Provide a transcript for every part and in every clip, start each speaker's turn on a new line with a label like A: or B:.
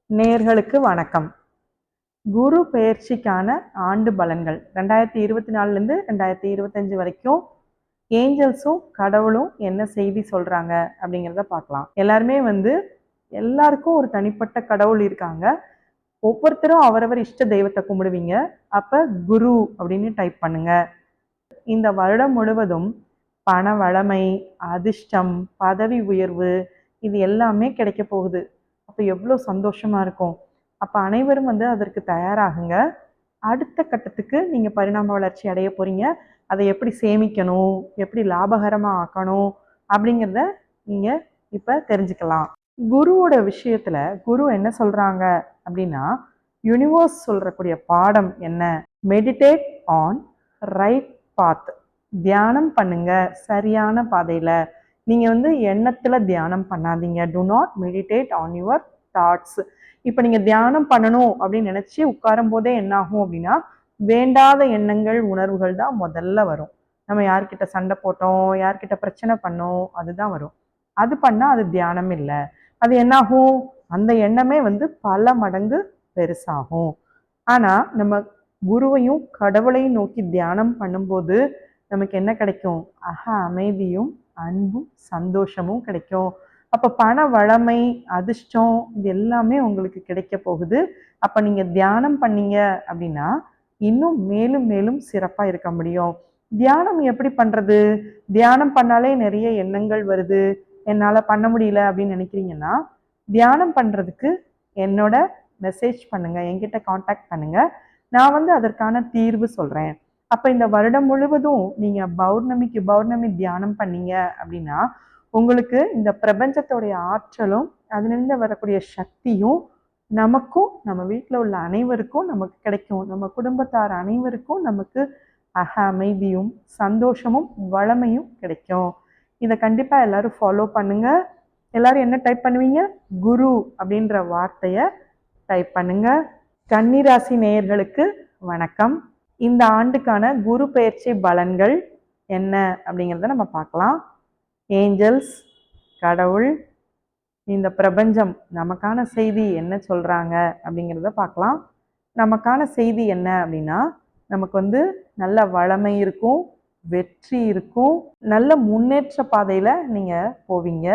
A: நேர்களுக்கு வணக்கம். குரு பெயர்ச்சிக்கான ஆண்டு பலன்கள் 2024லேருந்து 2025 வரைக்கும் ஏஞ்சல்ஸும் கடவுளும் என்ன செய்தி சொல்றாங்க அப்படிங்கிறத பார்க்கலாம். எல்லாருமே எல்லாருக்கும் ஒரு தனிப்பட்ட கடவுள் இருக்காங்க. ஒவ்வொருத்தரும் அவரவர் இஷ்ட தெய்வத்தை கும்பிடுவீங்க. அப்ப குரு அப்படின்னு டைப் பண்ணுங்க. இந்த வருடம் முழுவதும் பண வளமை, அதிர்ஷ்டம், பதவி உயர்வு இது எல்லாமே கிடைக்க போகுது. அப்போ எவ்வளோ சந்தோஷமா இருக்கும். அப்போ அனைவரும் அதற்கு தயாராகுங்க. அடுத்த கட்டத்துக்கு நீங்கள் பரிணாம வளர்ச்சி அடைய போகிறீங்க. அதை எப்படி சேமிக்கணும், எப்படி லாபகரமாக ஆக்கணும் அப்படிங்கிறத நீங்கள் இப்போ தெரிஞ்சுக்கலாம். குருவோட விஷயத்தில் குரு என்ன சொல்கிறாங்க அப்படின்னா, யூனிவர்ஸ் சொல்கிறக்கூடிய பாடம் என்ன? Meditate on right path. தியானம் பண்ணுங்க சரியான பாதையில். நீங்கள் எண்ணத்தில் தியானம் பண்ணாதீங்க. Do not meditate on your thoughts. இப்போ நீங்கள் தியானம் பண்ணணும் அப்படின்னு நினச்சி உட்காரும் போதே என்ன ஆகும் அப்படின்னா, வேண்டாத எண்ணங்கள் உணர்வுகள் தான் முதல்ல வரும். நம்ம யார்கிட்ட சண்டை போட்டோம், யார்கிட்ட பிரச்சனை பண்ணோம், அதுதான் வரும். அது பண்ணால் அது தியானம் இல்லை. அது என்னாகும், அந்த எண்ணமே பல மடங்கு பெருசாகும். ஆனால் நம்ம குருவையும் கடவுளையும் நோக்கி தியானம் பண்ணும்போது நமக்கு என்ன கிடைக்கும்? அமைதியும் அன்பும் சந்தோஷமும் கிடைக்கும். அப்போ பண வளமை, அதிர்ஷ்டம் இது எல்லாமே உங்களுக்கு கிடைக்க போகுது. அப்போ நீங்கள் தியானம் பண்ணீங்க அப்படின்னா இன்னும் மேலும் மேலும் சிறப்பாக இருக்க முடியும். தியானம் எப்படி பண்ணுறது? தியானம் பண்ணாலே நிறைய எண்ணங்கள் வருது, என்னால் பண்ண முடியல அப்படின்னு நினைக்கிறீங்கன்னா, தியானம் பண்ணுறதுக்கு என்னோட மெசேஜ் பண்ணுங்கள், என்கிட்ட காண்டாக்ட் பண்ணுங்கள். நான் அதற்கான தீர்வு சொல்கிறேன். அப்போ இந்த வருடம் முழுவதும் நீங்கள் பௌர்ணமிக்கு பௌர்ணமி தியானம் பண்ணீங்க அப்படின்னா உங்களுக்கு இந்த பிரபஞ்சத்தோடைய ஆற்றலும் அதிலிருந்து வரக்கூடிய சக்தியும் நமக்கும் நம்ம வீட்டில் உள்ள அனைவருக்கும் நமக்கு கிடைக்கும். நம்ம குடும்பத்தார் அனைவருக்கும் நமக்கு அமைதியும் சந்தோஷமும் வளமையும் கிடைக்கும். இதை கண்டிப்பாக எல்லாரும் ஃபாலோ பண்ணுங்க. எல்லாரும் என்ன டைப் பண்ணுவீங்க? குரு அப்படின்ற வார்த்தையை டைப் பண்ணுங்க. கன்னிராசி நேயர்களுக்கு வணக்கம். இந்த ஆண்டுக்கான குரு பெயர்ச்சி பலன்கள் என்ன அப்படிங்கிறத நம்ம பார்க்கலாம். ஏஞ்சல்ஸ், கடவுள், இந்த பிரபஞ்சம் நமக்கான செய்தி என்ன சொல்கிறாங்க அப்படிங்கிறத பார்க்கலாம். நமக்கான செய்தி என்ன அப்படின்னா, நமக்கு நல்ல வளமை இருக்கும், வெற்றி இருக்கும், நல்ல முன்னேற்ற பாதையில் நீங்கள் போவீங்க.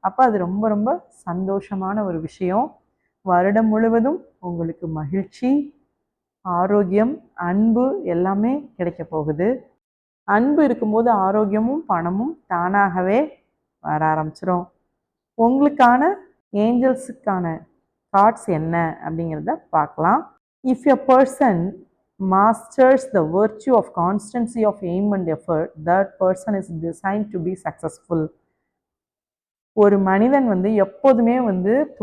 A: அப்போ அது ரொம்ப ரொம்ப சந்தோஷமான ஒரு விஷயம். வருடம் முழுவதும் உங்களுக்கு மகிழ்ச்சி, ஆரோக்கியம், அன்பு எல்லாமே கிடைக்க போகுது. அன்பு இருக்கும்போது ஆரோக்கியமும் பணமும் தானாகவே வர ஆரம்பிச்சிடும். உங்களுக்கான ஏஞ்சல்ஸுக்கான கார்ட்ஸ் என்ன அப்படிங்கிறத பார்க்கலாம். If a person masters the virtue of constancy of aim and effort, that person is designed to be successful. ஒரு மனிதன் எப்போதுமே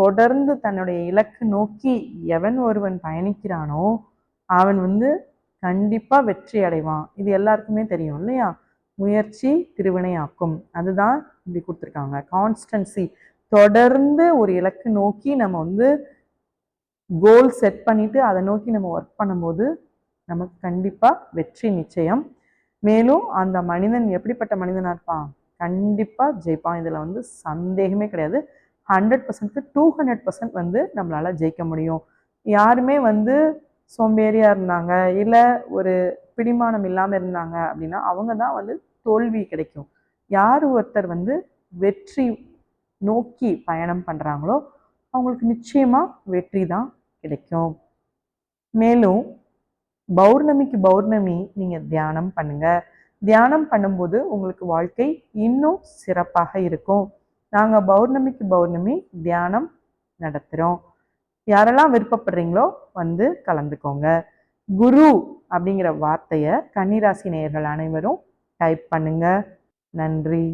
A: தொடர்ந்து தன்னுடைய இலக்கு நோக்கி எவன் ஒருவன் பயணிக்கிறானோ அவன் கண்டிப்பாக வெற்றி அடைவான். இது எல்லாருக்குமே தெரியும் இல்லையா? முயற்சி திருவினையாக்கும். அதுதான் இப்படி கொடுத்துருக்காங்க. கான்ஸ்டன்சி, தொடர்ந்து ஒரு இலக்கு நோக்கி நம்ம கோல் செட் பண்ணிட்டு அதை நோக்கி நம்ம ஒர்க் பண்ணும்போது நமக்கு கண்டிப்பாக வெற்றி நிச்சயம். மேலும் அந்த மனிதன் எப்படிப்பட்ட மனிதனாக இருப்பான்? கண்டிப்பாக ஜெயிப்பான். இதில் சந்தேகமே கிடையாது. 100%க்கு 200% நம்மளால் ஜெயிக்க முடியும். யாருமே சோம்பேறியாக இருந்தாங்க, இல்லை ஒரு பிடிமானம் இல்லாமல் இருந்தாங்க அப்படின்னா அவங்க தான் தோல்வி கிடைக்கும். யார் ஒருத்தர் வெற்றி நோக்கி பயணம் பண்ணுறாங்களோ அவங்களுக்கு நிச்சயமாக வெற்றி தான் கிடைக்கும். மேலும் பௌர்ணமிக்கு பௌர்ணமி நீங்கள் தியானம் பண்ணுங்கள். தியானம் பண்ணும்போது உங்களுக்கு வாழ்க்கை இன்னும் சிறப்பாக இருக்கும். நாங்கள் பௌர்ணமிக்கு பௌர்ணமி தியானம் நடத்துகிறோம். யாரெல்லாம் விருப்பப்படுறீங்களோ கலந்துக்கோங்க. குரு அப்படிங்கிற வார்த்தையை கன்னிராசி நேயர்கள் அனைவரும் டைப் பண்ணுங்க. நன்றி.